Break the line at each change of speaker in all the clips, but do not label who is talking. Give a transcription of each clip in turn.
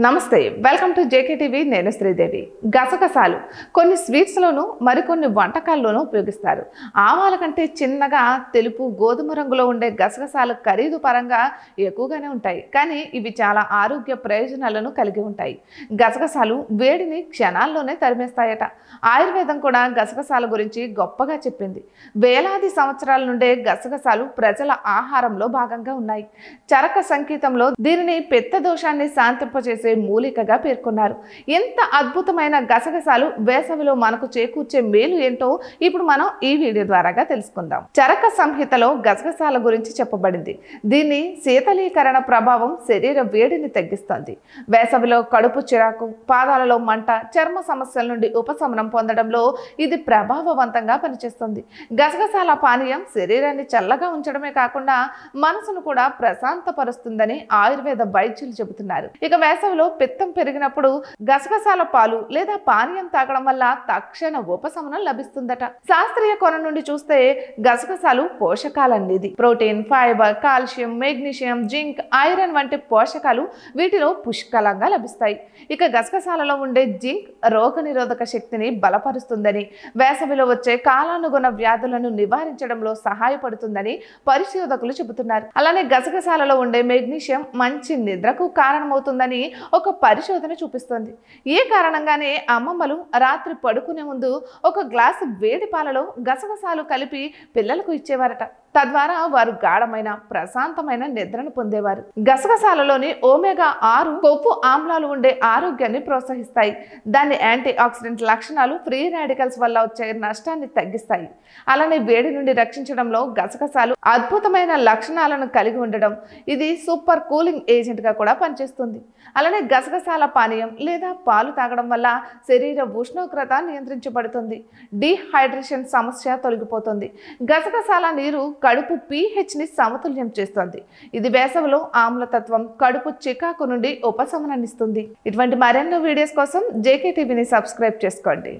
నమస్తే welcome to JK TV నేను శ్రీదేవి గసగసాలు కొన్ని స్వీట్స్ లోను మరికొన్ని వంటకాల్లోనూ ఉపయోగిస్తారు ఆవాల కంటే చిన్నగా తెలుపు గోధుమ రంగులో ఉండే గసగసాలు ఖరీదు పరంగా ఎక్కువగానే ఉంటాయి కానీ ఇవి చాలా ఆరోగ్య ప్రయోజనాలను కలిగి ఉంటాయి గసగసాలు వేడిని క్షణాల్లోనే తరిమేస్తాయట ఆయుర్వేదం కూడా గసగసాల గురించి గొప్పగా చెప్పింది వేలాది సంవత్సరాల నుండే గసగసాలు ప్రజల ఆహారంలో భాగంగా ఉన్నాయి చరక సంగీతంలో దీనిని పిత్త దోషాన్ని శాంతింపజేసే మూలికగా పేర్కొన్నారు ఎంత అద్భుతమైన గసగసాలు వేసవిలో మనకు చేకూర్చే మేలు ఏంటో ఇప్పుడు మనం ఈ వీడియో ద్వారాగా తెలుసుకుందాం చరక సంహితలో గసగసాల గురించి చెప్పబడింది దీన్ని శీతలీకరణ ప్రభావం శరీర వేడిని తగ్గిస్తుంది వేసవిలో కడుపు చిరాకు పాదాలలో మంట చర్మ సమస్యల నుండి ఉపశమనం పొందడంలో ఇది ప్రభావవంతంగా పనిచేస్తుంది గసగసాల పానీయం శరీరాన్ని చల్లగా ఉంచడమే కాకుండా మనసును కూడా ప్రశాంతపరుస్తుందని ఆయుర్వేద వైద్యులు చెబుతున్నారు ఇక వేసవిలో పిత్తం పెరిగినప్పుడు గసగసాల పాలు లేదా పానీయం తాగడం వల్ల తక్షణ ఉపశమనం లభిస్తుందట శాస్త్రీయ కోణం నుండి చూస్తే గసగసాలు పోషకాల నిధి protein fibre calcium magnesium zinc iron వంటి పోషకాలు వీటిలో పుష్కలంగా లభిస్తాయి ఇక గసగసాలలో ఉండే జింక్ రోగనిరోధక శక్తిని బలపరుస్తుందని వేసవిలో వచ్చే కాలానుగుణ వ్యాధులను నివారించడంలో సహాయపడుతుందని పరిశోధకులు చెబుతున్నారు అలానే గసగసాలలో ఉండే మెగ్నీషియం మంచి నిద్రకు కారణమవుతుందని ఒక పరిశోధన చూపిస్తుంది ఈ కారణంగానే అమ్మమ్మలు రాత్రి పడుకునే ముందు ఒక గ్లాసు వేడి పాలలో గసగసాలు కలిపి పిల్లలకు ఇచ్చేవారట తద్వారా వారు గాఢమైన ప్రశాంతమైన నిద్రను పొందేవారు గసగసాలలోని ఒమేగా 6 కొవ్వు ఆమ్లాలు ఉండే ఆరోగ్యాన్ని ప్రోత్సహిస్తాయి దాని యాంటీ ఆక్సిడెంట్ లక్షణాలు ఫ్రీ రాడికల్స్ వల్ల వచ్చే నష్టాన్ని తగ్గిస్తాయి అలానే వేడి నుండి రక్షించడంలో గసగసాలు అద్భుతమైన లక్షణాలను కలిగి ఉండడం ఇది సూపర్ కూలింగ్ ఏజెంట్ గా కూడా పనిచేస్తుంది అలానే గసగసాల పానీయం లేదా పాలు తాగడం వల్ల శరీర ఉష్ణోగ్రత నియంత్రించబడుతుంది డీహైడ్రేషన్ సమస్య తొలగిపోతుంది గసగసాల నీరు కడుపు pH ని సమతుల్యం చేస్తుంది ఇది వేసవిలో ఆమ్లతత్వం కడుపు చికాకు నుండి ఉపశమనాన్నిస్తుంది ఇటువంటి మరెన్నో వీడియోస్ కోసం జేకే టీవీని సబ్స్క్రైబ్ చేసుకోండి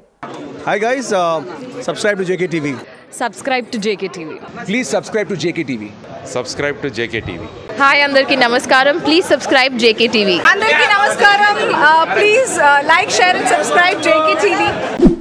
Hi guys, subscribe to JKTV.
Subscribe to JKTV.
Please subscribe to JKTV.
Subscribe to JKTV.
Hi, Andarki Namaskaram. Please subscribe JKTV.
Andarki Namaskaram. Please like, share and subscribe JKTV.